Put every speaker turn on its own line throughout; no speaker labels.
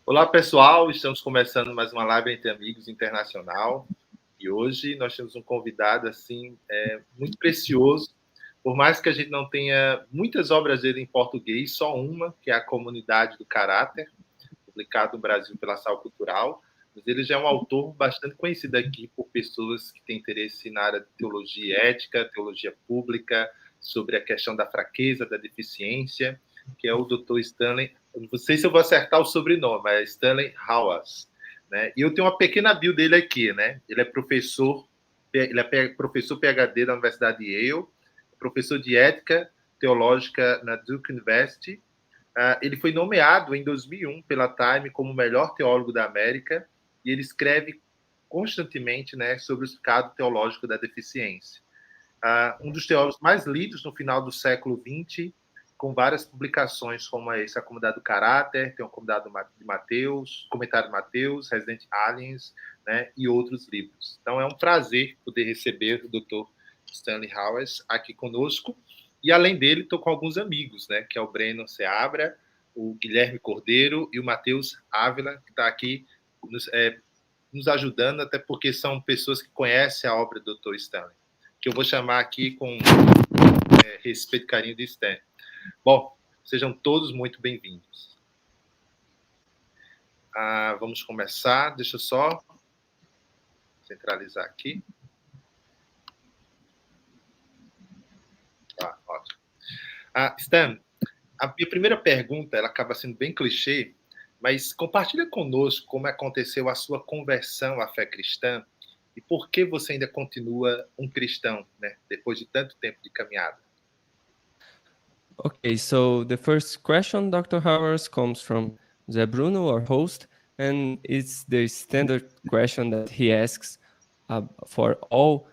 Olá, pessoal. Estamos começando mais uma live entre amigos internacional. E hoje nós temos um convidado assim muito precioso. Por mais que a gente não tenha muitas obras dele em português, só uma, que é a Comunidade do Caráter, publicado no Brasil pela Sal Cultural. Mas ele já é um autor bastante conhecido aqui por pessoas que têm interesse na área de teologia ética, teologia pública, sobre a questão da fraqueza, da deficiência, que é o Dr. Stanley. Não sei se eu vou acertar o sobrenome, mas é Stanley Hauers, né? E eu tenho uma pequena bio dele aqui, né? Ele é professor PhD da Universidade de Yale, professor de ética teológica na Duke University. Ele foi nomeado em 2001 pela Time como o melhor teólogo da América e ele escreve constantemente, né, sobre o significado teológico da deficiência. Um dos teólogos mais lidos no final do século XX, com várias publicações como essa, a Comunidade do Caráter, tem o Comunidade de Mateus, Comentário de Mateus, Resident Aliens, né, e outros livros. Então é um prazer poder receber o Dr. Stanley Hauers aqui conosco. E além dele, estou com alguns amigos, né, que é o Breno Seabra, o Guilherme Cordeiro e o Matheus Ávila, que está aqui nos ajudando, até porque são pessoas que conhecem a obra do Dr. Stanley, que eu vou chamar aqui com respeito e carinho de Stan. Bom, sejam todos muito bem-vindos. Vamos começar. Deixa eu só centralizar aqui. Ótimo. Stan, a minha primeira pergunta, ela acaba sendo bem clichê, mas compartilha conosco como aconteceu a sua conversão à fé cristã e por que você ainda continua um cristão, né, depois de tanto tempo de caminhada.
Okay, so the first question, Dr. Howers, comes from Zé Bruno, our host, and it's the standard question that he asks for all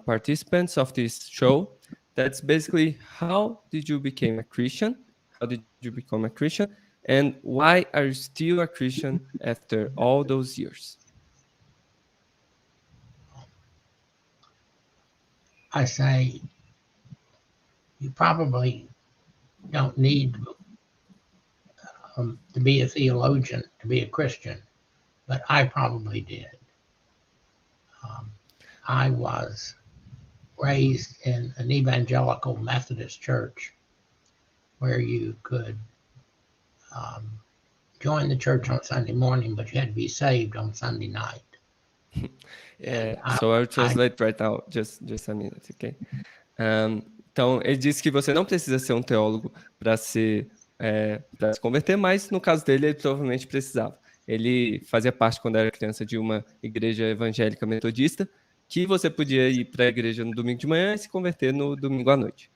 participants of this show. That's basically, how did you become a Christian? How did you become a Christian? And why are you still a Christian after all those years?
I say, you probably don't need to be a theologian to be a Christian, but I probably did. I was raised in an evangelical Methodist church where you could join the church on Sunday morning, but you had to be saved on Sunday night.
So I'll translate right now, just a minute, okay? Então, ele disse que você não precisa ser um teólogo para se converter, mas no caso dele, ele provavelmente precisava. Ele fazia parte, quando era criança, de uma igreja evangélica metodista, que você podia ir para a igreja no domingo de manhã e se converter no domingo à noite.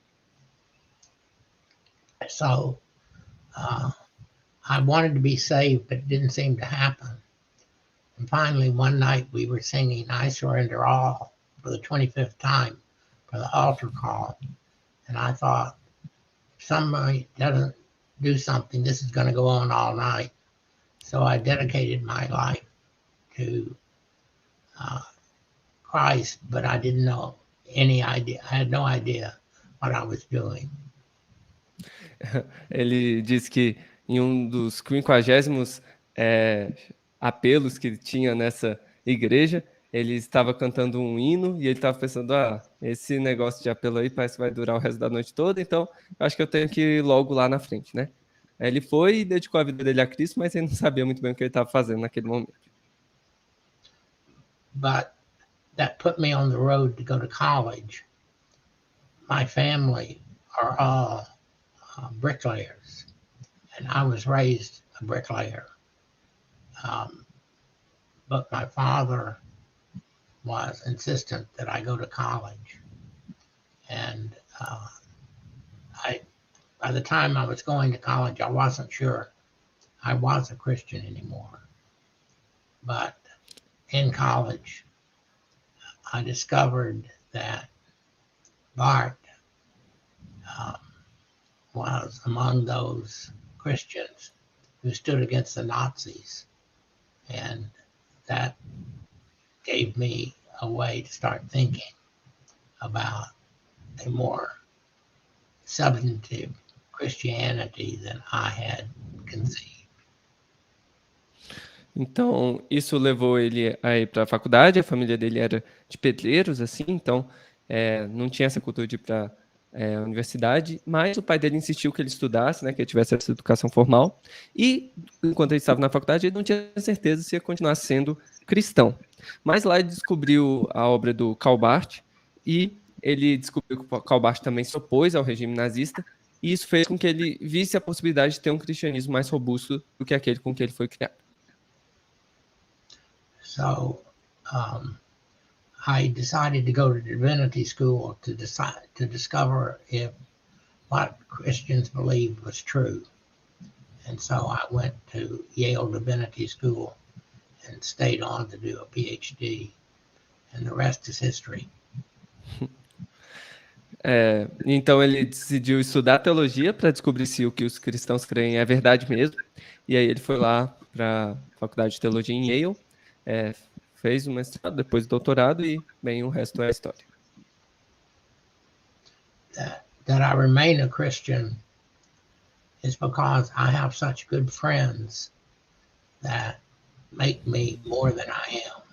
So, I wanted to be saved, but it didn't seem to happen. And finally, one night we were singing I Surrender All for the 25th time for the altar call. And I thought, if somebody doesn't do something, this is going to go on all night. So I dedicated my life to Christ, but I didn't know any idea. I had no idea what I was doing.
Ele disse que em um dos 50º apelos que tinha nessa igreja, ele estava cantando um hino e ele estava pensando, esse negócio de apelo aí parece que vai durar o resto da noite toda, então eu acho que eu tenho que ir logo lá na frente, né? Ele foi e dedicou a vida dele a Cristo, mas ele não sabia muito bem o que ele estava fazendo naquele momento.
But that put me on the road to go to college. My family are all bricklayers, and I was raised a bricklayer. But my father was insistent that I go to college. And by the time I was going to college, I wasn't sure I was a Christian anymore. But in college, I discovered that Bart was among those Christians who stood against the Nazis. And that gave me a way to start thinking about a more substantive Christianity than I had conceived.
Então, isso levou ele a ir para a faculdade. A família dele era de pedreiros, assim, então não tinha essa cultura de ir para a universidade. Mas o pai dele insistiu que ele estudasse, né, que ele tivesse essa educação formal. E, enquanto ele estava na faculdade, ele não tinha certeza se ia continuar sendo cristão. Mas lá ele descobriu a obra do Karl Barth e ele descobriu que o Karl Barth também se opôs ao regime nazista. E isso fez com que ele visse a possibilidade de ter um cristianismo mais robusto do que aquele com que ele foi criado.
So I decided to go to divinity school to discover if what Christians believed was true. And so I went to Yale Divinity School and stayed on to do a PhD. And the rest is history.
Então ele decidiu estudar teologia para descobrir se o que os cristãos creem é verdade mesmo. E aí ele foi lá para a faculdade de teologia em Yale, fez o mestrado, depois o doutorado e, bem, o resto é a história.
That I remain a Christian is because I have such good friends that make me more than I am.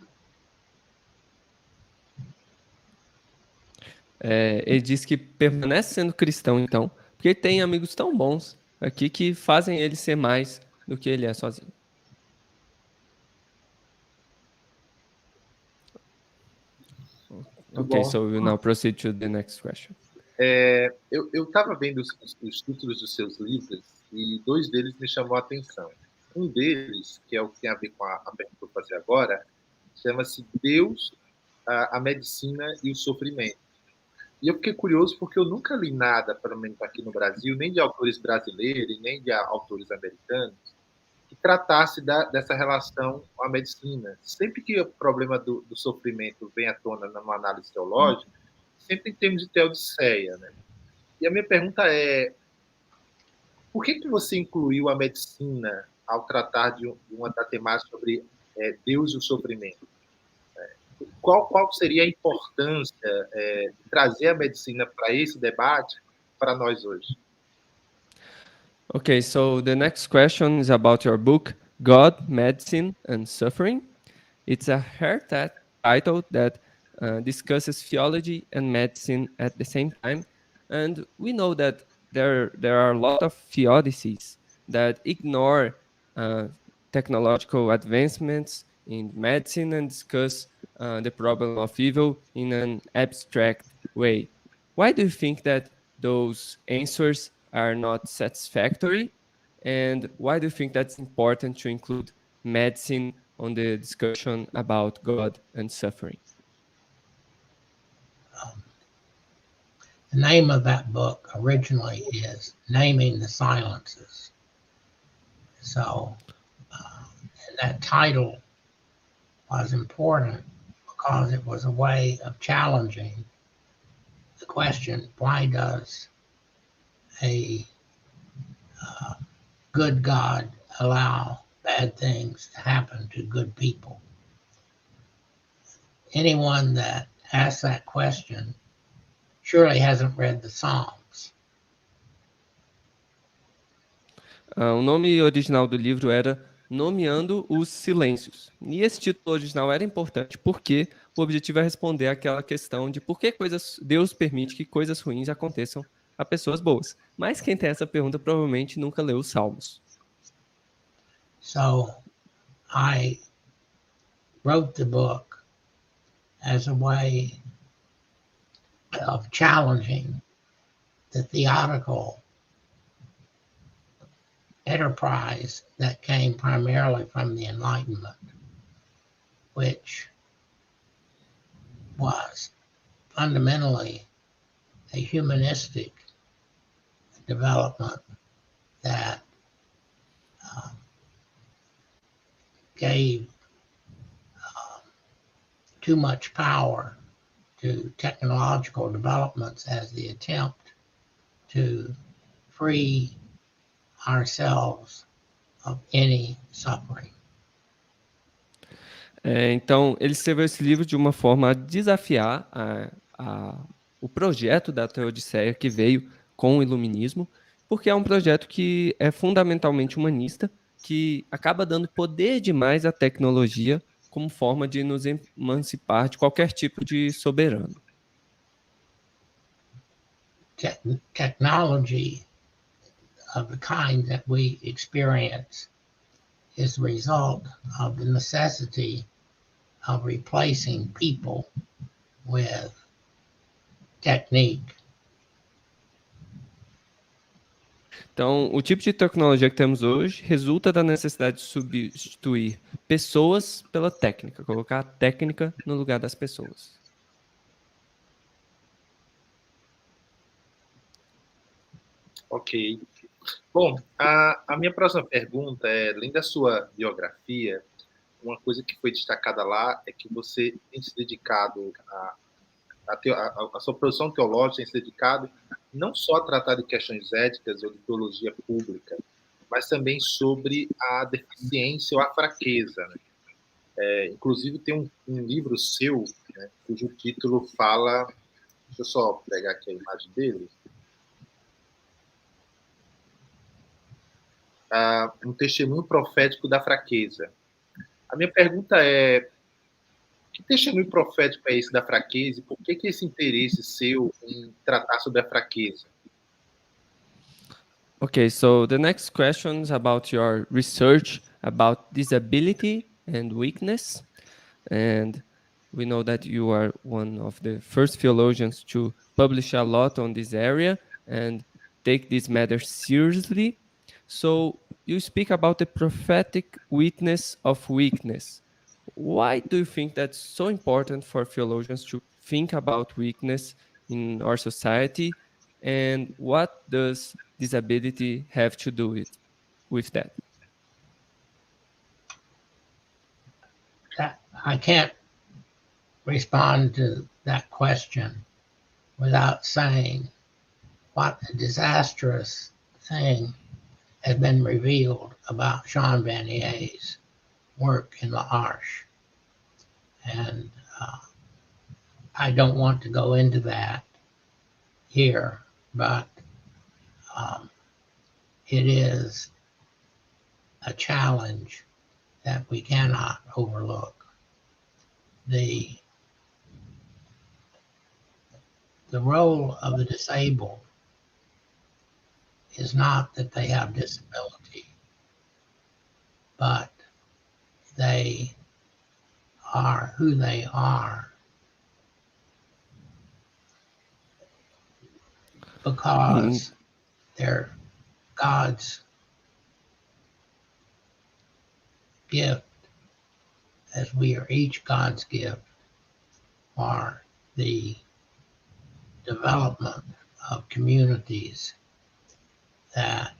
Ele diz que permanece sendo cristão, então, porque ele tem amigos tão bons aqui que fazem ele ser mais do que ele é sozinho. Okay, so we will now proceed to the next question.
Eu estava vendo os títulos dos seus livros e dois deles me chamou a atenção. Um deles, que é o que tem a ver com a pergunta que eu vou fazer agora, chama-se Deus, a Medicina e o Sofrimento. E eu fiquei curioso porque eu nunca li nada, pelo menos aqui no Brasil, nem de autores brasileiros, nem de autores americanos, que tratasse dessa relação com a medicina. Sempre que o problema do sofrimento vem à tona numa análise teológica, sempre em termos de teodiceia, né? E a minha pergunta é, por que você incluiu a medicina ao tratar de uma temática sobre Deus e o sofrimento? Qual seria a importância de trazer a medicina para esse debate para nós hoje?
Okay, so the next question is about your book, God, Medicine, and Suffering. It's a hair title that discusses theology and medicine at the same time. And we know that there are a lot of theodicies that ignore technological advancements in medicine and discuss the problem of evil in an abstract way. Why do you think that those answers are not satisfactory? And why do you think that's important to include medicine on the discussion about God and suffering?
The name of that book originally is Naming the Silences. So that title was important because it was a way of challenging the question, why does a good God allow bad things to happen to good people? Anyone that asks that question surely hasn't read the Psalms.
O nome original do livro era Nomeando os Silêncios. E esse título original era importante porque o objetivo é responder àquela questão de por que Deus permite que coisas ruins aconteçam a pessoas boas. Mas quem tem essa pergunta provavelmente nunca leu os Salmos.
So I wrote the book as a way of challenging the theological enterprise that came primarily from the Enlightenment, which was fundamentally a humanistic development that gave too much power to technological developments as the attempt to free ourselves of any suffering.
Então, ele escreveu esse livro de uma forma a desafiar o projeto da Teodiceia que veio com o Iluminismo, porque é um projeto que é fundamentalmente humanista que acaba dando poder demais à tecnologia como forma de nos emancipar de qualquer tipo de soberano.
Technology of the kind that we experience is the result of the necessity of replacing people with technique.
Então, o tipo de tecnologia que temos hoje resulta da necessidade de substituir pessoas pela técnica, colocar a técnica no lugar das pessoas.
Ok. Bom, a minha próxima pergunta é, além da sua biografia, uma coisa que foi destacada lá é que você tem se dedicado a sua produção teológica tem se dedicado não só a tratar de questões éticas ou de teologia pública, mas também sobre a deficiência ou a fraqueza. Né? Inclusive, tem um livro seu, né, cujo título fala... Deixa eu só pegar aqui a imagem dele. Um testemunho profético da fraqueza. A minha pergunta é, que testemunho profético é esse da fraqueza e por que esse interesse seu em tratar sobre a fraqueza?
Okay, so the next question is about your research about disability and weakness. And we know that you are one of the first theologians to publish a lot on this area and take this matter seriously. So you speak about the prophetic witness of weakness. Why do you think that's so important for theologians to think about weakness in our society? And what does disability have to do with that?
I can't respond to that question without saying what a disastrous thing has been revealed about Sean Vanier's work in L'Arche. And I don't want to go into that here, but it is a challenge that we cannot overlook. The role of the disabled is not that they have disability, but they are who they are because they're God's gift, as we are each God's gift, for the development of communities that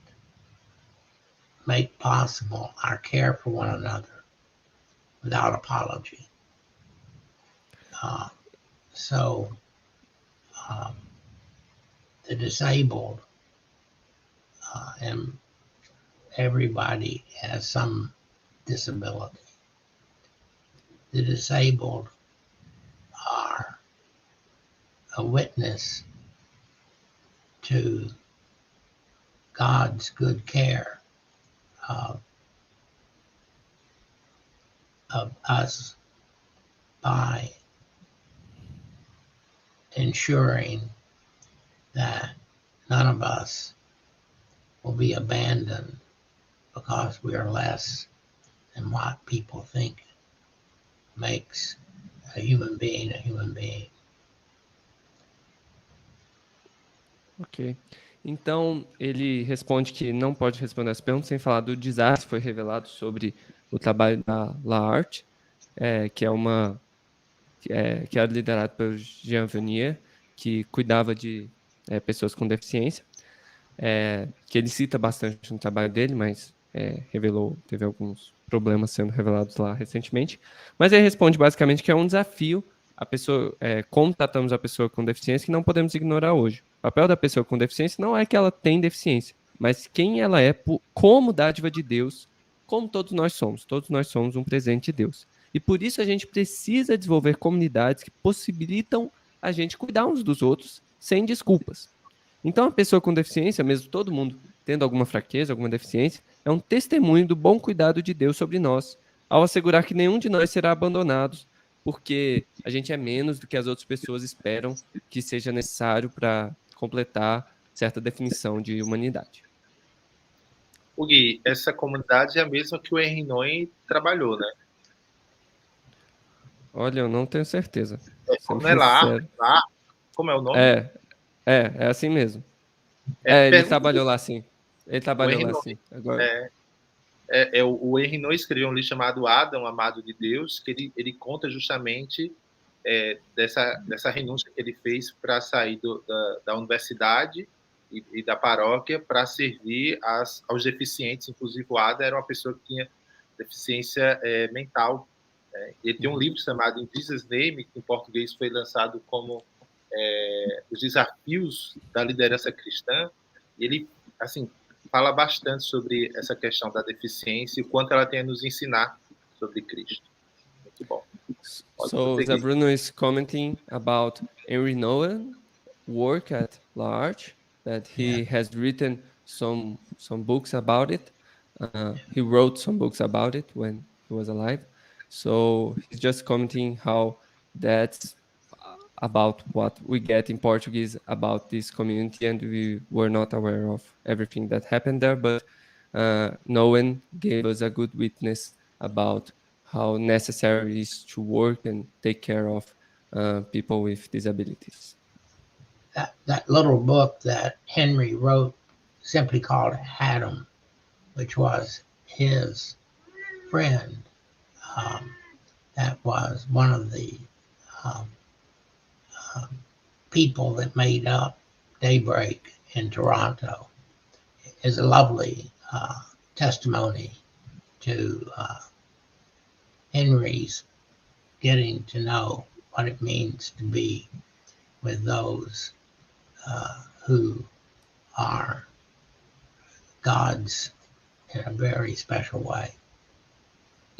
make possible our care for one another without apology. The disabled, and everybody has some disability. The disabled are a witness to God's good care of us by ensuring that none of us will be abandoned because we are less than what people think makes a human being a human being.
Ok. Então, ele responde que não pode responder essa pergunta sem falar do desastre que foi revelado sobre o trabalho da L'Arche, que era liderado pelo Jean Vanier, que cuidava de pessoas com deficiência, que ele cita bastante no trabalho dele, mas teve alguns problemas sendo revelados lá recentemente. Mas ele responde basicamente que é um desafio a pessoa, como tratamos a pessoa com deficiência, que não podemos ignorar hoje. O papel da pessoa com deficiência não é que ela tem deficiência, mas quem ela é como dádiva de Deus, como todos nós somos um presente de Deus. E por isso a gente precisa desenvolver comunidades que possibilitam a gente cuidar uns dos outros sem desculpas. Então a pessoa com deficiência, mesmo todo mundo tendo alguma fraqueza, alguma deficiência, é um testemunho do bom cuidado de Deus sobre nós, ao assegurar que nenhum de nós será abandonado, porque a gente é menos do que as outras pessoas esperam que seja necessário para completar certa definição de humanidade.
O Gui, essa comunidade é a mesma que o Henry Nouwen trabalhou, né?
Olha, eu não tenho certeza.
Não é lá, como é o nome?
É assim mesmo. Ele trabalhou lá sim. Ele trabalhou lá sim. Agora...
o Henry Nouwen escreveu um livro chamado Adam, Amado de Deus, que ele conta justamente dessa renúncia que ele fez para sair da universidade e da paróquia para servir aos deficientes. Inclusive, o Adam era uma pessoa que tinha deficiência mental. Ele tem um livro chamado In Jesus' Name, que em português foi lançado como Os Desafios da Liderança Cristã. E ele, assim, fala bastante sobre essa questão da deficiência e o quanto ela tem a nos ensinar sobre Cristo. Muito bom.
So Zabruno is commenting about Henry Nouwen work at large, that he has written some books about it. He wrote some books about it when he was alive. So he's just commenting how that's about what we get in Portuguese about this community, and we were not aware of everything that happened there, but Nouwen gave us a good witness about how necessary it is to work and take care of people with disabilities.
That little book that Henry wrote, simply called Adam, which was his friend, that was one of the people that made up Daybreak in Toronto, is a lovely testimony to Henry's getting to know what it means to be with those who are God's in a very special way.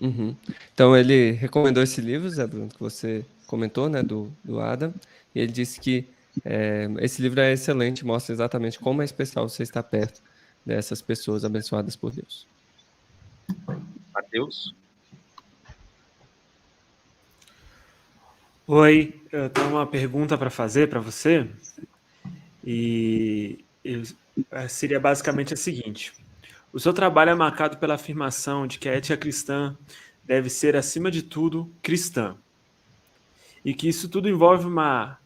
Uhum. Então ele recomendou esse livro, Zé Bruno, que você comentou, né, do Adam, e ele disse que esse livro é excelente, mostra exatamente como é especial você estar perto dessas pessoas abençoadas por Deus.
Mateus?
Oi, eu tenho uma pergunta para fazer para você, e seria basicamente a seguinte: o seu trabalho é marcado pela afirmação de que a ética cristã deve ser, acima de tudo, cristã, e que isso tudo envolve uma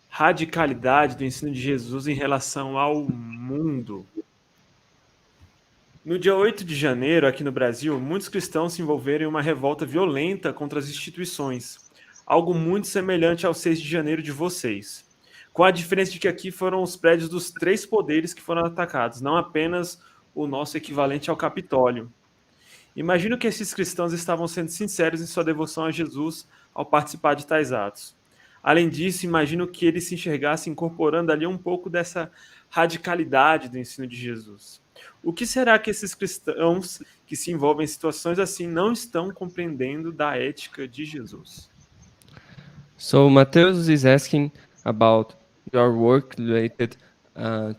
radicalidade do ensino de Jesus em relação ao mundo. No dia 8 de janeiro, aqui no Brasil, muitos cristãos se envolveram em uma revolta violenta contra as instituições, algo muito semelhante ao 6 de janeiro de vocês, com a diferença de que aqui foram os prédios dos 3 poderes que foram atacados, não apenas o nosso equivalente ao Capitólio. Imagino que esses cristãos estavam sendo sinceros em sua devoção a Jesus ao participar de tais atos. Além disso, imagino que eles se enxergassem incorporando ali um pouco dessa radicalidade do ensino de Jesus. O que será que esses cristãos que se envolvem em situações assim não estão compreendendo da ética de Jesus?
So Mateus is asking about your work related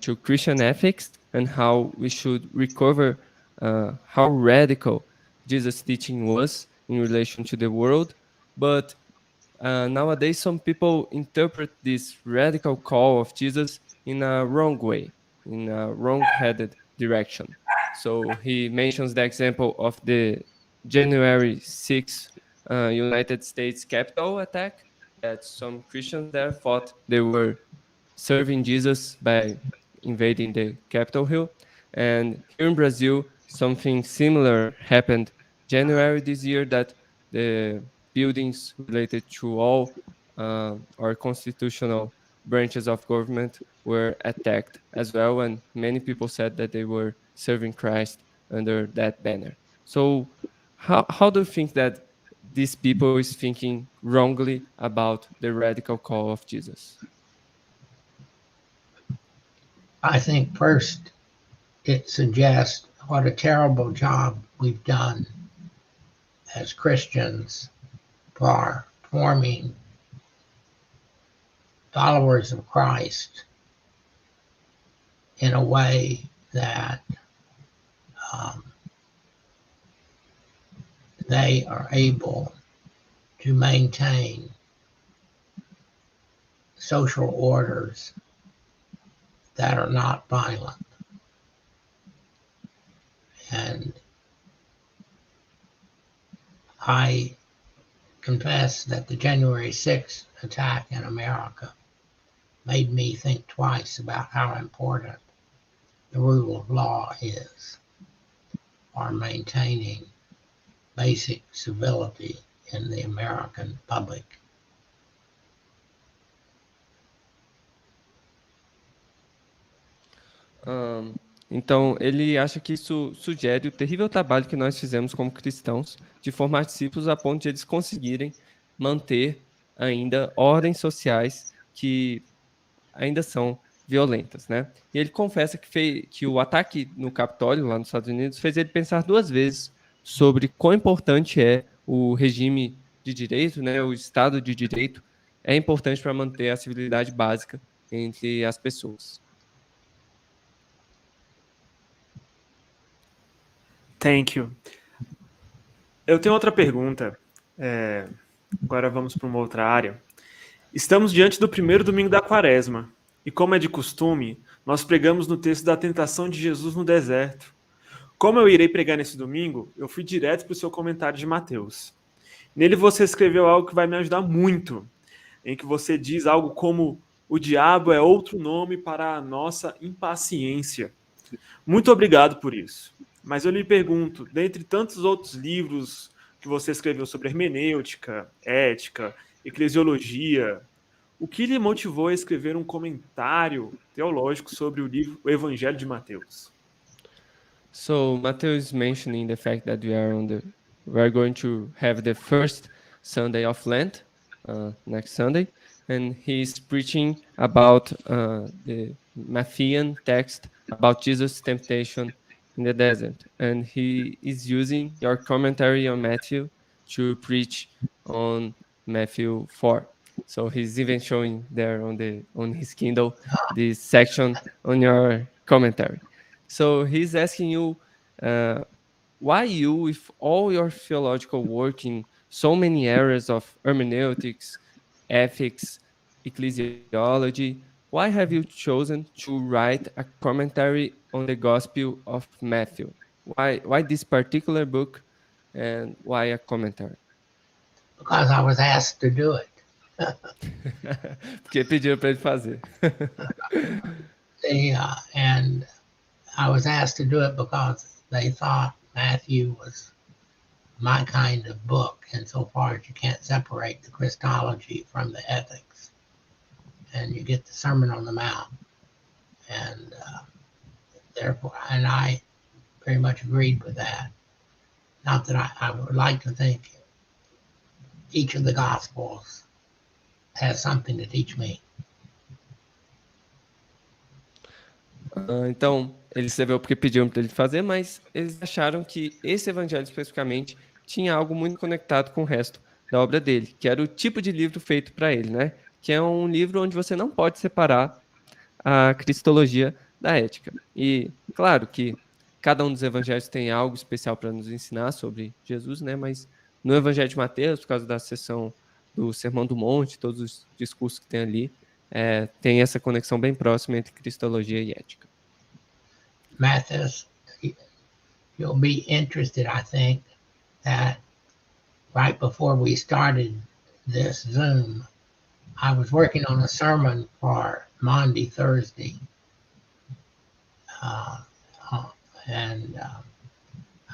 to Christian ethics and how we should recover how radical Jesus' teaching was in relation to the world. But nowadays, some people interpret this radical call of Jesus in a wrong way, in a wrong-headed direction. So he mentions the example of the January 6th United States Capitol attack, that some Christians there thought they were serving Jesus by invading the Capitol Hill. And here in Brazil, something similar happened January this year, that the buildings related to all our constitutional branches of government were attacked as well, and many people said that they were serving Christ under that banner. So how do you think that these people is thinking wrongly about the radical call of Jesus?
I think first it suggests what a terrible job we've done as Christians for forming followers of Christ in a way that they are able to maintain social orders that are not violent. And I confess that the January 6th attack in America made me think twice about how important the rule of law is for maintaining basic civility in the American public.
Então, ele acha que isso sugere o terrível trabalho que nós fizemos como cristãos de formar discípulos a ponto de eles conseguirem manter ainda ordens sociais que ainda são violentas, né? E ele confessa que o ataque no Capitólio, lá nos Estados Unidos, fez ele pensar duas vezes sobre quão importante é o regime de direito, né? O Estado de Direito é importante para manter a civilidade básica entre as pessoas.
Thank you. Eu tenho outra pergunta. Agora vamos para uma outra área. Estamos diante do primeiro domingo da Quaresma. E como é de costume, nós pregamos no texto da tentação de Jesus no deserto. Como eu irei pregar nesse domingo, eu fui direto para o seu comentário de Mateus. Nele você escreveu algo que vai me ajudar muito, em que você diz algo como: o diabo é outro nome para a nossa impaciência. Muito obrigado por isso. Mas eu lhe pergunto, dentre tantos outros livros que você escreveu sobre hermenêutica, ética, eclesiologia, o que lhe motivou a escrever um comentário teológico sobre o Evangelho de Mateus?
So Matthew is mentioning the fact that we are going to have the first Sunday of Lent next Sunday, and he's preaching about the Matthean text about Jesus' temptation in the desert, and he is using your commentary on Matthew to preach on Matthew 4. So he's even showing there on his Kindle this section on your commentary. So he's asking you, why you, with all your theological work in so many areas of hermeneutics, ethics, ecclesiology, why have you chosen to write a commentary on the Gospel of Matthew? Why this particular book, and why a commentary?
Because I was asked to do it.
Porque pediram para ele fazer.
And I was asked to do it because they thought Matthew was my kind of book, insofar as you can't separate the Christology from the ethics. And you get the Sermon on the Mount. And therefore, and I very much agreed with that. Not that I would like to think each of the Gospels has something to teach me.
Então, ele escreveu porque pediram para ele fazer, mas eles acharam que esse evangelho especificamente tinha algo muito conectado com o resto da obra dele, que era o tipo de livro feito para ele, né? Que é um livro onde você não pode separar a cristologia da ética. E, claro que cada um dos evangelhos tem algo especial para nos ensinar sobre Jesus, né? Mas no Evangelho de Mateus, por causa da seção do Sermão do Monte, todos os discursos que tem ali, tem essa conexão bem próxima entre cristologia e ética.
Mathis, you'll be interested, I think, that right before we started this Zoom, I was working on a sermon for Maundy Thursday. And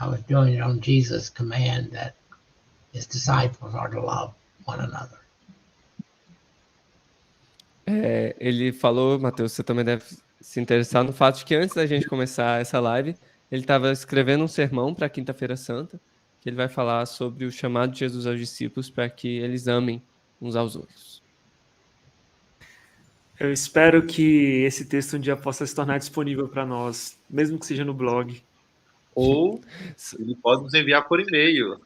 I was doing it on Jesus' command that his disciples are to love one another.
Ele falou, Mateus, você também deve se interessar no fato de que antes da gente começar essa live, ele estava escrevendo um sermão para a Quinta-feira Santa, que ele vai falar sobre o chamado de Jesus aos discípulos para que eles amem uns aos outros.
Eu espero que esse texto um dia possa se tornar disponível para nós, mesmo que seja no blog.
Ou ele pode nos enviar por e-mail.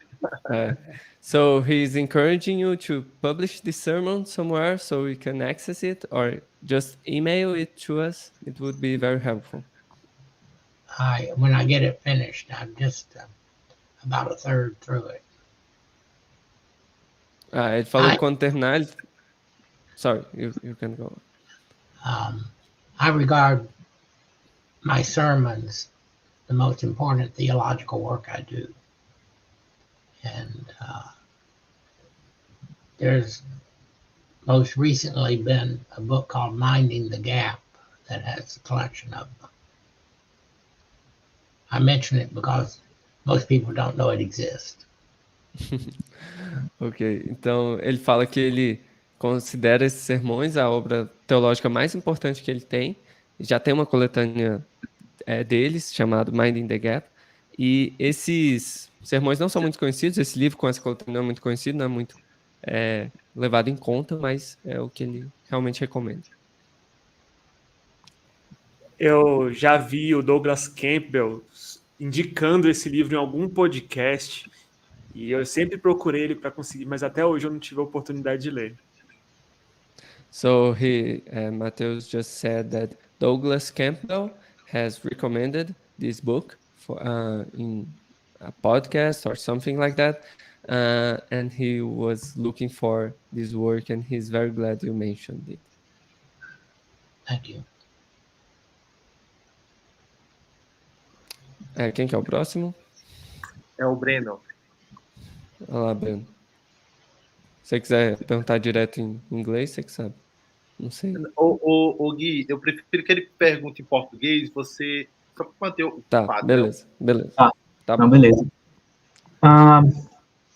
So he's encouraging you to publish the sermon somewhere so we can access it, or just email it to us. It would be very helpful.
When I get it finished, I'm just about a third through it.
Ele falou que quando terminar, ele... Sorry, you can go.
I regard my sermons the most important theological work I do. And there's most recently been a book called Minding the Gap that has a collection of them. I mention it because most people don't know it exists.
Ok, então ele fala que ele considera esses sermões a obra teológica mais importante que ele tem. Já tem uma coletânea deles, chamado Minding the Gap, e esses sermões não são muito conhecidos, esse livro com essa coletânea não é muito conhecido, não é muito levado em conta, mas é o que ele realmente recomenda.
Eu já vi o Douglas Campbell indicando esse livro em algum podcast e eu sempre procurei ele para conseguir, mas até hoje eu não tive a oportunidade de ler.
So Mateus just said that Douglas Campbell has recommended this book in a podcast or something like that, and he was looking for this work, and he's very glad you mentioned it.
Thank you.
Quem que é o próximo?
É o Breno.
Olá, Breno. Se você quiser perguntar direto em inglês, você que sabe. Não sei.
O Gui, eu prefiro que ele pergunte em português, você só para manter o padrão.
Beleza.
Tá não, beleza.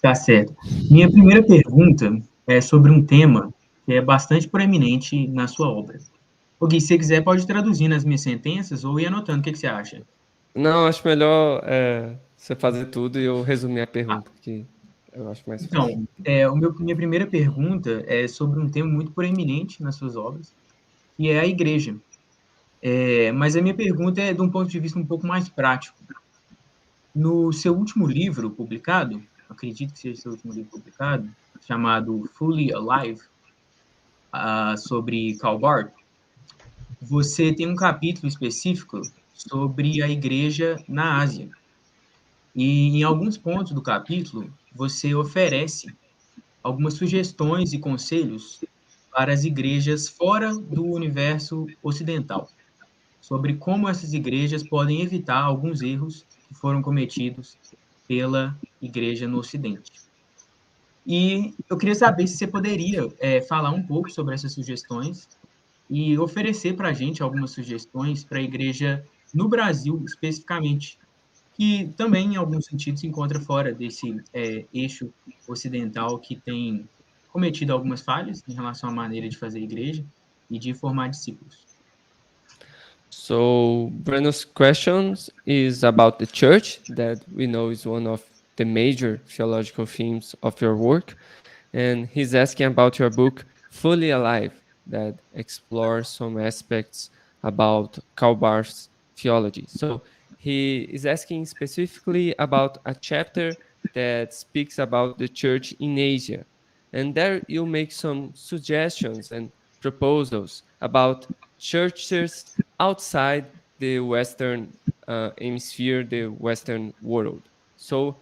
Tá certo. Minha primeira pergunta é sobre um tema que é bastante proeminente na sua obra. O Gui, se você quiser, pode traduzir nas minhas sentenças ou ir anotando. O que você acha?
Não, acho melhor você fazer tudo e eu resumir a pergunta, que eu acho mais fácil.
Então, minha primeira pergunta é sobre um tema muito proeminente nas suas obras, que é a igreja. Mas a minha pergunta é de um ponto de vista um pouco mais prático. No seu último livro publicado, acredito que seja seu último livro publicado, chamado Fully Alive, sobre Karl Barth, você tem um capítulo específico sobre a igreja na Ásia. E em alguns pontos do capítulo, você oferece algumas sugestões e conselhos para as igrejas fora do universo ocidental, sobre como essas igrejas podem evitar alguns erros que foram cometidos pela igreja no Ocidente. E eu queria saber se você poderia falar um pouco sobre essas sugestões e oferecer para a gente algumas sugestões para a igreja no Brasil, especificamente, que também, em algum sentido, se encontra fora desse eixo ocidental que tem cometido algumas falhas em relação à maneira de fazer igreja e de formar discípulos.
So Breno's question is about the church, that we know is one of the major theological themes of your work, and he's asking about your book Fully Alive, that explores some aspects about Karl Barth's theology. So he is asking specifically about a chapter that speaks about the church in Asia, and there you make some suggestions and proposals about churches outside the Western hemisphere, the Western world. So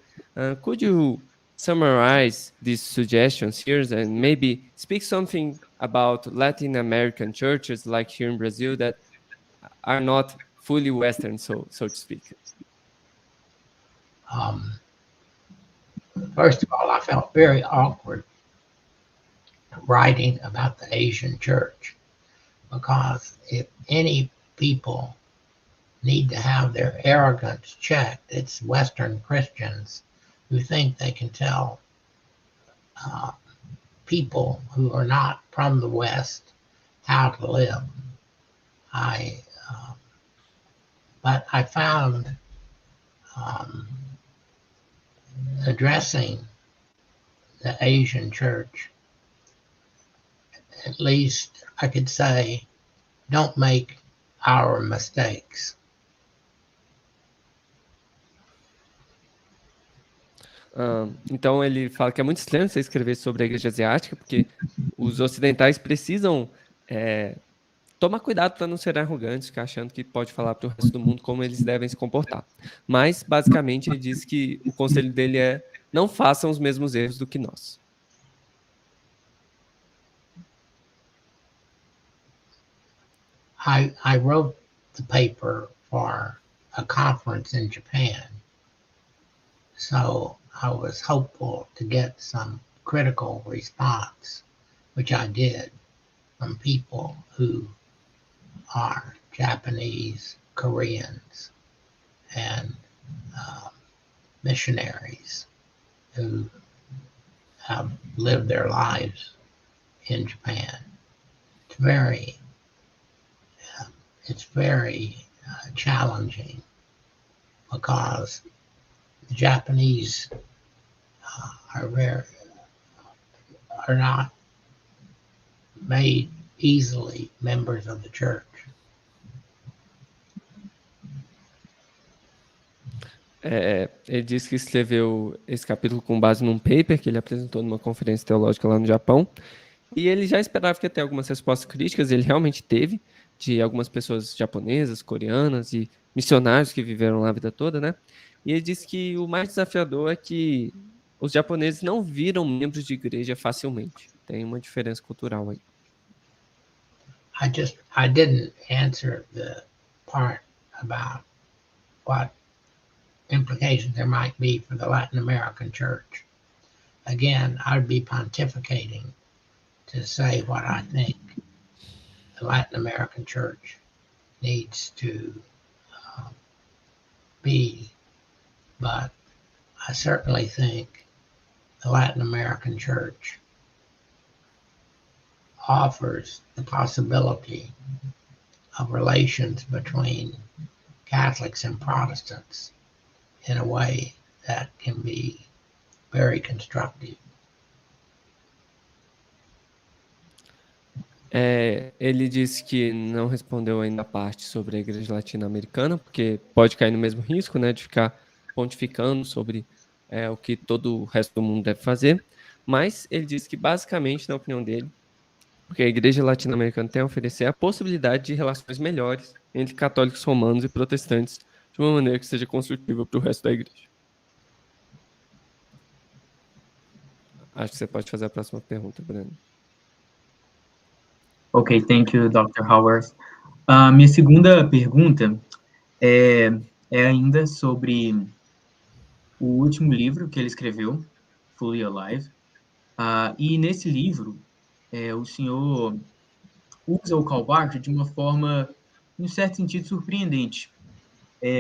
could you summarize these suggestions here and maybe speak something about Latin American churches like here in Brazil that are not fully Western, so to speak?
First of all, I felt very awkward writing about the Asian church, because if any people need to have their arrogance checked, it's Western Christians who think they can tell people who are not from the West how to live. But I found addressing the Asian church, at least I could say, don't make our mistakes.
Então ele fala que é muito estranho você escrever sobre a igreja asiática, porque os ocidentais precisam tomar cuidado para não ser arrogantes, ficar achando que pode falar para o resto do mundo como eles devem se comportar. Mas, basicamente, ele diz que o conselho dele é: não façam os mesmos erros do que nós.
I wrote the paper for a conference in Japan, so I was hopeful to get some critical response, which I did, from people who are Japanese, Koreans, and missionaries who have lived their lives in Japan. It's very challenging because the Japanese are not made easily members of the church.
Ele disse que escreveu esse capítulo com base num paper que ele apresentou numa conferência teológica lá no Japão. E ele já esperava que ia ter algumas respostas críticas, ele realmente teve, de algumas pessoas japonesas, coreanas e missionários que viveram lá a vida toda, né? E ele disse que o mais desafiador é que os japoneses não viram membros de igreja facilmente. Tem uma diferença cultural aí.
I didn't answer the part about what implications there might be for the Latin American church. Again, I'd be pontificating to say what I think the Latin American church needs to be, but I certainly think the Latin American church offers the possibility of relations between Catholics and Protestants in a way that can be very constructive.
Ele disse que não respondeu ainda a parte sobre a igreja latino-americana, porque pode cair no mesmo risco, né, de ficar pontificando sobre o que todo o resto do mundo deve fazer. Mas ele disse que, basicamente, na opinião dele, o que a igreja latino-americana tem a oferecer é a possibilidade de relações melhores entre católicos romanos e protestantes, de uma maneira que seja construtiva para o resto da igreja. Acho que você pode fazer a próxima pergunta, Breno.
Ok, thank you, Dr. Howard. Minha segunda pergunta é ainda sobre o último livro que ele escreveu, Fully Alive. E nesse livro, o senhor usa o Karl Barth de uma forma, em certo sentido, surpreendente.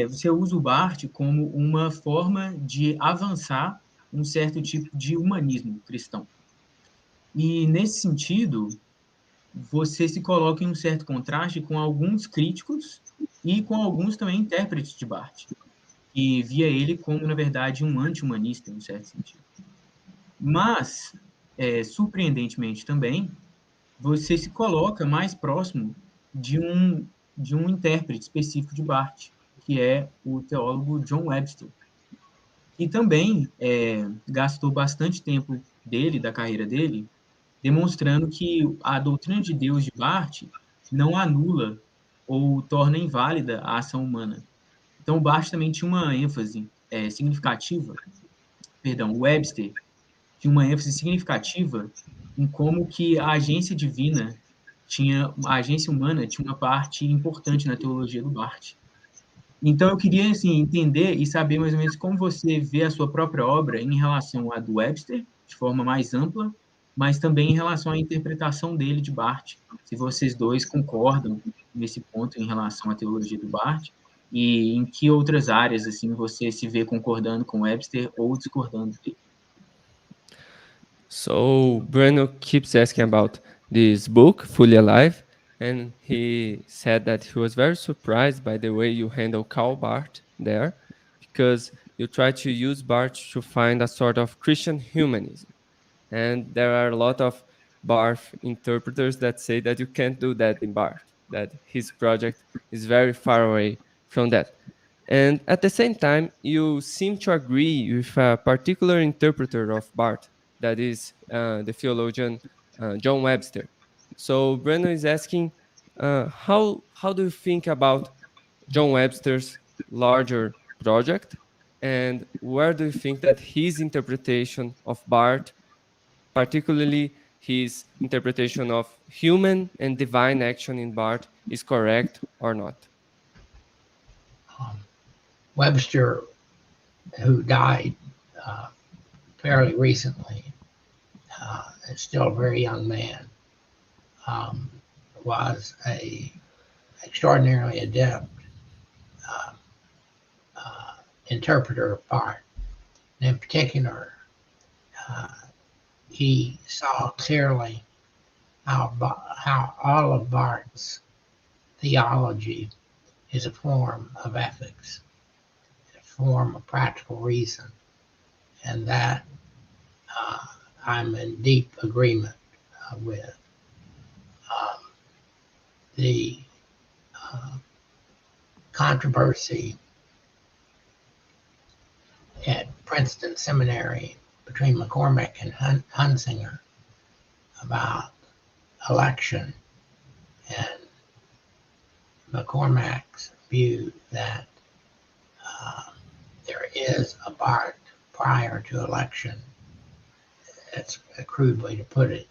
Você usa o Barth como uma forma de avançar um certo tipo de humanismo cristão. E, nesse sentido, você se coloca em um certo contraste com alguns críticos e com alguns também intérpretes de Barth, que via ele como, na verdade, um anti-humanista, em um certo sentido. Mas, surpreendentemente também, você se coloca mais próximo de um intérprete específico de Barth, que é o teólogo John Webster, que também gastou bastante tempo da carreira dele, demonstrando que a doutrina de Deus de Barth não anula ou torna inválida a ação humana. Então, Barth também tinha uma ênfase significativa, Webster tinha uma ênfase significativa em como que a agência humana tinha uma parte importante na teologia do Barth. Então, eu queria assim, entender e saber mais ou menos como você vê a sua própria obra em relação à do Webster, de forma mais ampla, mas também em relação à interpretação dele de Barth. Se vocês dois concordam nesse ponto em relação à teologia do Barth, e em que outras áreas assim você se vê concordando com Webster ou discordando dele.
So, Breno keeps asking about this book, Fully Alive, and he said that he was very surprised by the way you handle Karl Barth there, because you try to use Barth to find a sort of Christian humanism. And there are a lot of Barth interpreters that say that you can't do that in Barth, that his project is very far away from that. And at the same time, you seem to agree with a particular interpreter of Barth, that is the theologian John Webster. So Breno is asking, how do you think about John Webster's larger project, and where do you think that his interpretation of Barth, particularly his interpretation of human and divine action in Barth, is correct or not.
Webster, who died fairly recently, is still a very young man, was a extraordinarily adept interpreter of Bart. And in particular, he saw clearly how all of Bart's theology is a form of ethics, a form of practical reason, and that I'm in deep agreement with. The controversy at Princeton Seminary between McCormick and Hunsinger about election, and McCormack's view that there is a Bart prior to election. That's a crude way to put it.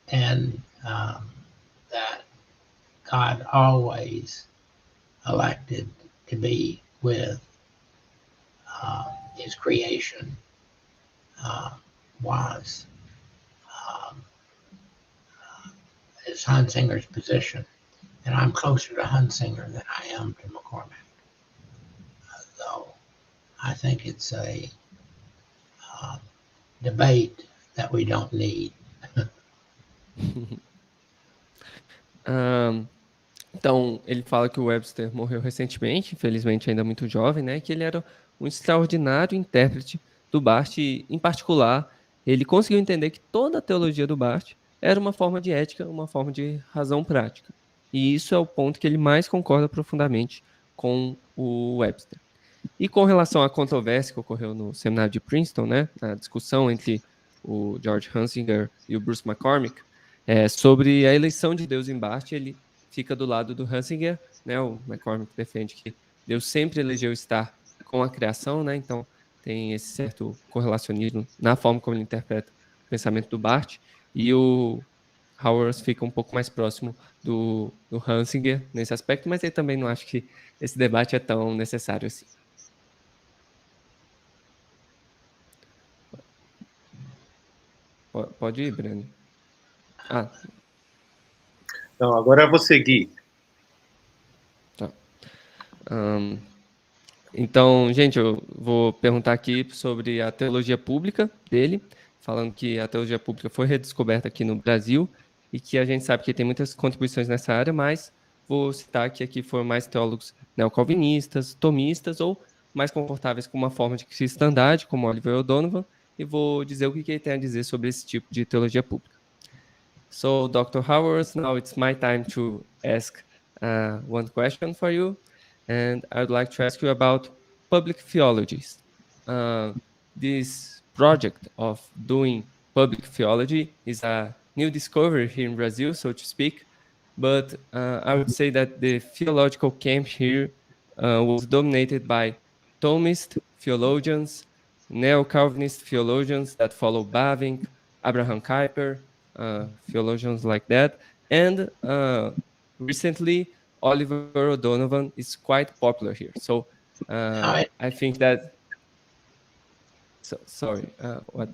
And that God always elected to be with his creation was is Hunsinger's position. And I'm closer to Hunsinger than I am to McCormack. So I think it's a debate that we don't need.
Então, ele fala que o Webster morreu recentemente, infelizmente ainda muito jovem, né? Que ele era um extraordinário intérprete do Barth e, em particular, ele conseguiu entender que toda a teologia do Barth era uma forma de ética, uma forma de razão prática. E isso é o ponto que ele mais concorda profundamente com o Webster. E com relação à controvérsia que ocorreu no seminário de Princeton, né? Na discussão entre o George Hunsinger e o Bruce McCormick, sobre a eleição de Deus em Barth, ele fica do lado do Hunsinger, né? O McCormick defende que Deus sempre elegeu estar com a criação, né? Então tem esse certo correlacionismo na forma como ele interpreta o pensamento do Barth, e o Howard fica um pouco mais próximo do Hunsinger nesse aspecto, mas eu também não acho que esse debate é tão necessário assim. Pode ir, Breno.
Não, agora eu vou seguir.
Tá. Então, gente, eu vou perguntar aqui sobre a teologia pública dele, falando que a teologia pública foi redescoberta aqui no Brasil e que a gente sabe que tem muitas contribuições nessa área, mas vou citar que aqui foram mais teólogos neocalvinistas, tomistas ou mais confortáveis com uma forma de cristandade, como Oliver O'Donovan, e vou dizer o que ele tem a dizer sobre esse tipo de teologia pública. So, Dr. Howard, now it's my time to ask one question for you, and I would like to ask you about public theologies. This project of doing public theology is a new discovery here in Brazil, so to speak, but I would say that the theological camp here was dominated by Thomist theologians, Neo-Calvinist theologians that follow Bavinck, Abraham Kuyper, theologians like that, and recently Oliver O'Donovan is quite popular here. So I think that. So sorry. What?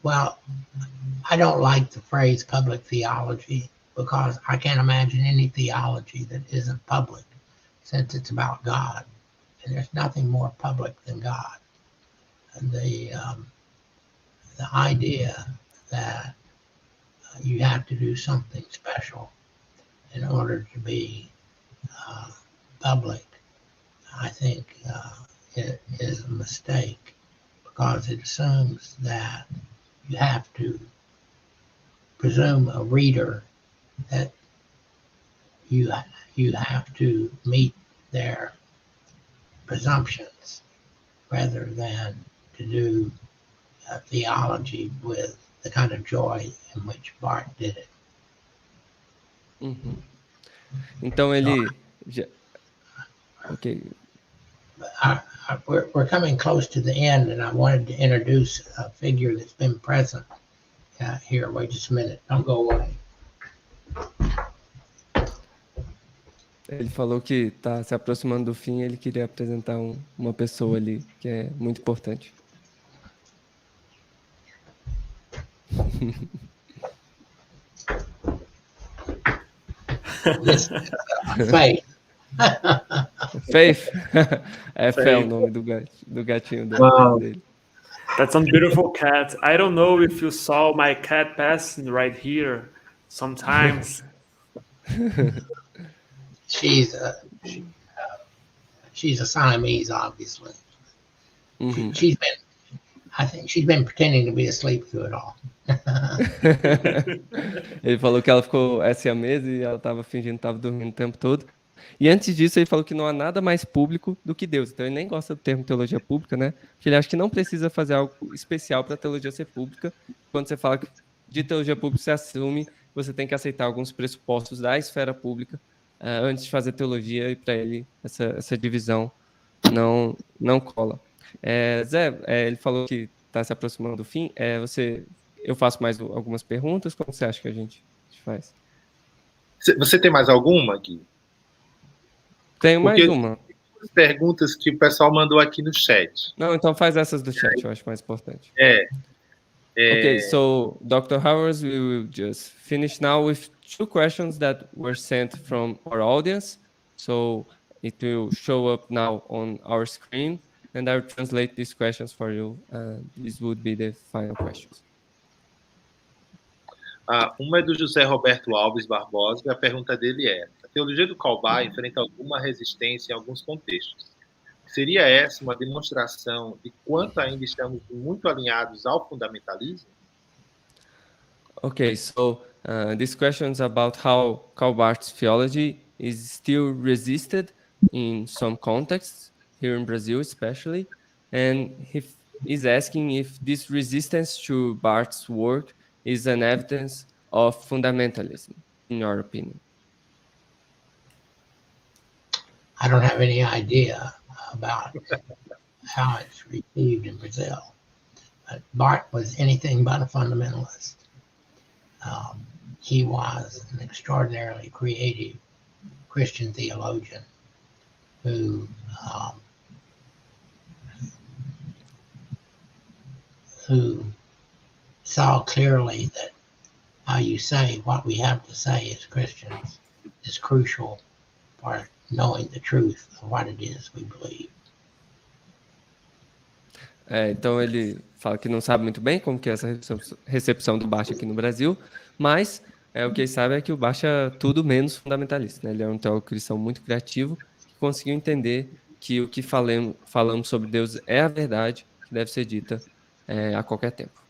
Well, I don't like the phrase public theology because I can't imagine any theology that isn't public, since it's about God, and there's nothing more public than God. And the idea that you have to do something special in order to be public, I think it is a mistake, because it assumes that you have to presume a reader that you have to meet their presumptions rather than to do theology with the kind of joy in which Bart did it.
Uhum. Então ele okay.
We're coming close to the end, and I wanted to introduce a figure that's been present here, wait just a minute. Don't go away.
Ele falou que está se aproximando do fim e ele queria apresentar uma pessoa ali que é muito importante.
This Faith.
Faith? É Fé o nome do gatinho
Wow.
dele.
That's a beautiful cat. I don't know if you saw my cat passing right here sometimes.
She's a Siamese, obviously.
Uhum.
I think she's been pretending to be asleep through it all.
Ele falou que ela ficou siamesa e ela estava fingindo que estava dormindo o tempo todo. E antes disso, ele falou que não há nada mais público do que Deus. Então, ele nem gosta do termo teologia pública, né? Porque ele acha que não precisa fazer algo especial para a teologia ser pública. Quando você fala de teologia pública, você assume que você tem que aceitar alguns pressupostos da esfera pública antes de fazer teologia, e para ele essa divisão não cola. Zé, ele falou que está se aproximando do fim. Eu faço mais algumas perguntas. Como você acha que a gente faz?
Você tem mais alguma, Gui?
Tenho mais uma.
Perguntas que o pessoal mandou aqui no chat.
Não, então faz essas do chat, eu acho mais importante.
Okay,
so Dr. Howard, we will just finish now with 2 questions that were sent from our audience. So it will show up now on our screen, and I'll translate these questions for you. This would be the final questions.
Uma é do José Roberto Alves Barbosa, e a pergunta dele é: a teologia do Kaubá enfrenta alguma resistência em alguns contextos. Seria essa uma demonstração de quanto ainda estamos muito alinhados ao fundamentalismo?
Okay, so this question is about how Karl Barth's theology is still resisted in some contexts, here in Brazil especially, and he is asking if this resistance to Barth's work is an evidence of fundamentalism, in your opinion.
I don't have any idea about how it's received in Brazil. But Barth was anything but a fundamentalist. He was an extraordinarily creative Christian theologian who saw clearly that how you say what we have to say as Christians is crucial for knowing the truth of what it is we believe.
Então ele fala que não sabe muito bem como que é essa recepção do Barth aqui no Brasil, mas o que ele sabe é que o Barth é tudo menos fundamentalista, né? Ele é um teólogo cristão muito criativo, que conseguiu entender que o que falamos sobre Deus é a verdade, que deve ser dita a qualquer tempo.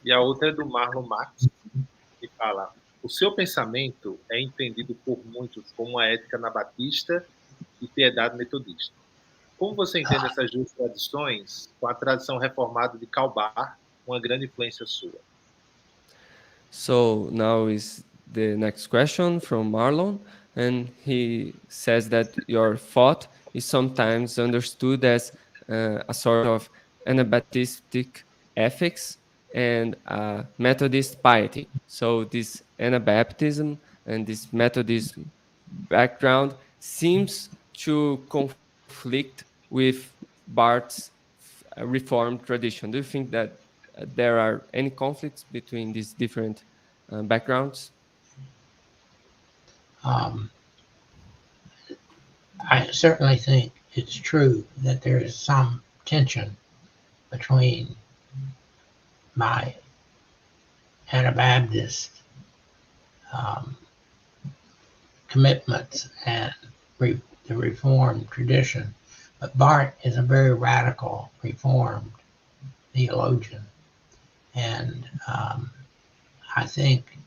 E a outra é do Marlon Max, que fala: o seu pensamento é entendido por muitos como uma ética anabatista e piedade metodista. Como você entende essas duas tradições com a tradição reformada de Karl Barth, uma grande influência sua?
So now is the next question from Marlon, and he says that your thought is sometimes understood as a sort of Anabaptistic ethics and Methodist piety. So this Anabaptism and this Methodist background seems to conflict with Barth's Reformed tradition. Do you think that there are any conflicts between these different backgrounds?
I certainly think it's true that there is some tension between my Anabaptist commitments and the Reformed tradition. But Barth is a very radical Reformed theologian. And I think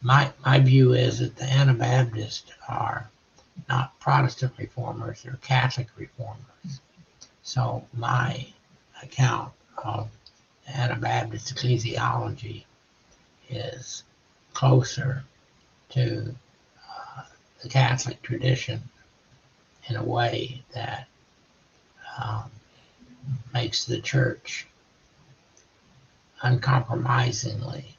my view is that the Anabaptists are not Protestant reformers, they're Catholic reformers. So my account of the Anabaptist ecclesiology is closer to the Catholic tradition in a way that makes the church uncompromisingly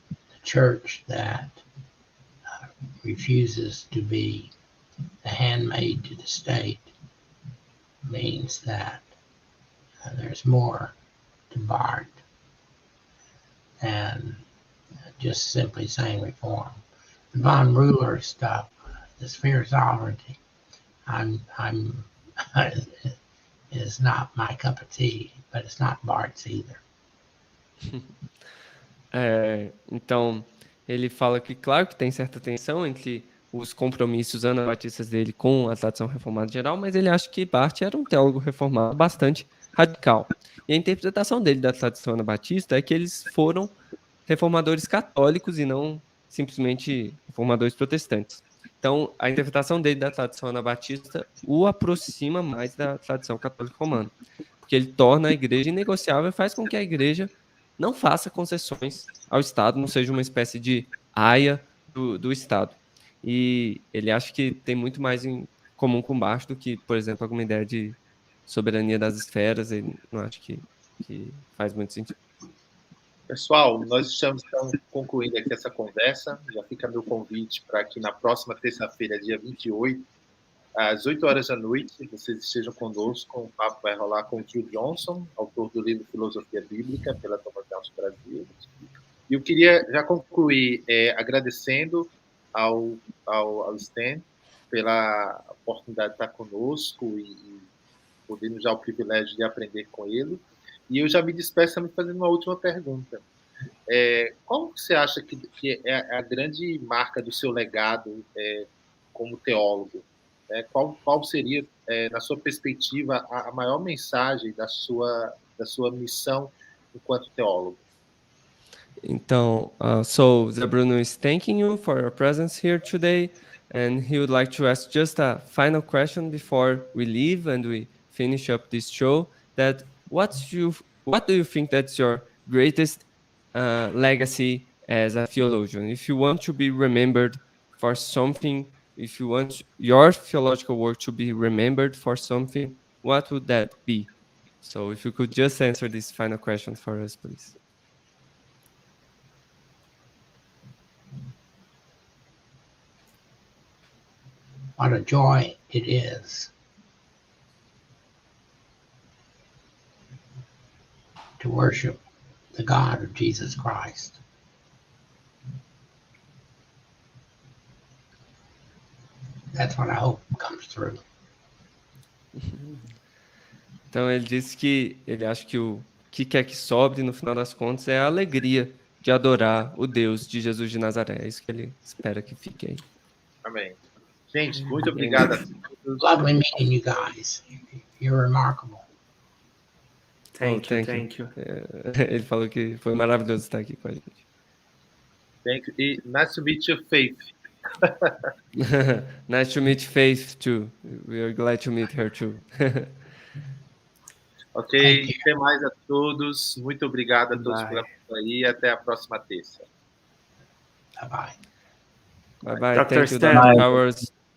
the church that refuses to be the handmaid to the state means that there's more to BART than just simply saying reform. The von Ruler stuff, the sphere of sovereignty, is not my cup of tea, but it's not Bart's either.
Então, ele fala que, claro, que tem certa tensão entre os compromissos anabatistas dele com a tradição reformada geral, mas ele acha que Barth era um teólogo reformado bastante radical. E a interpretação dele da tradição anabatista é que eles foram reformadores católicos e não simplesmente reformadores protestantes. Então, a interpretação dele da tradição anabatista o aproxima mais da tradição católica romana, porque ele torna a igreja inegociável e faz com que a igreja não faça concessões ao Estado, não seja uma espécie de aia do Estado. E ele acha que tem muito mais em comum com Barth do que, por exemplo, alguma ideia de soberania das esferas. Ele não acha que faz muito sentido.
Pessoal, nós estamos então concluindo aqui essa conversa. Já fica meu convite para que na próxima terça-feira, dia 28, às 8 horas da noite, vocês estejam conosco. O papo vai rolar com o Drew Johnson, autor do livro Filosofia Bíblica, pela Thomas Nelson Brasil. E eu queria já concluir agradecendo ao Stan pela oportunidade de estar conosco e podendo já o privilégio de aprender com ele. E eu já me despeço me fazendo uma última pergunta. Qual você acha que é a grande marca do seu legado como teólogo? Qual seria, na sua perspectiva, a maior mensagem da sua missão enquanto teólogo?
Então, so Zé Bruno is thanking you for your presence here today, and he would like to ask just a final question before we leave and we finish up this show. That what do you think that's your greatest legacy as a theologian? If you want to be remembered for something, if you want your theological work to be remembered for something, what would that be? So if you could just answer this final question for us, please.
What a joy it is to worship the God of Jesus Christ. That's what I hope comes through.
Então ele disse que ele acha que o que quer que sobre, no final das contas, é a alegria de adorar o Deus de Jesus de Nazaré. É isso que ele espera que fique aí.
Amém. Gente, muito obrigado a todos.
Lovely meeting you guys. You're remarkable.
Thank you.
Ele falou que foi maravilhoso estar aqui com a gente.
Thank you. E nice to meet you, Faith.
Nice to meet Faith too. We are glad to meet her too.
Ok, até mais a todos. Muito obrigado a todos pela aí. Até a próxima terça.
Bye-bye.
Bye-bye.
Dr.
Thank you,
Stan.
Dr. Powers.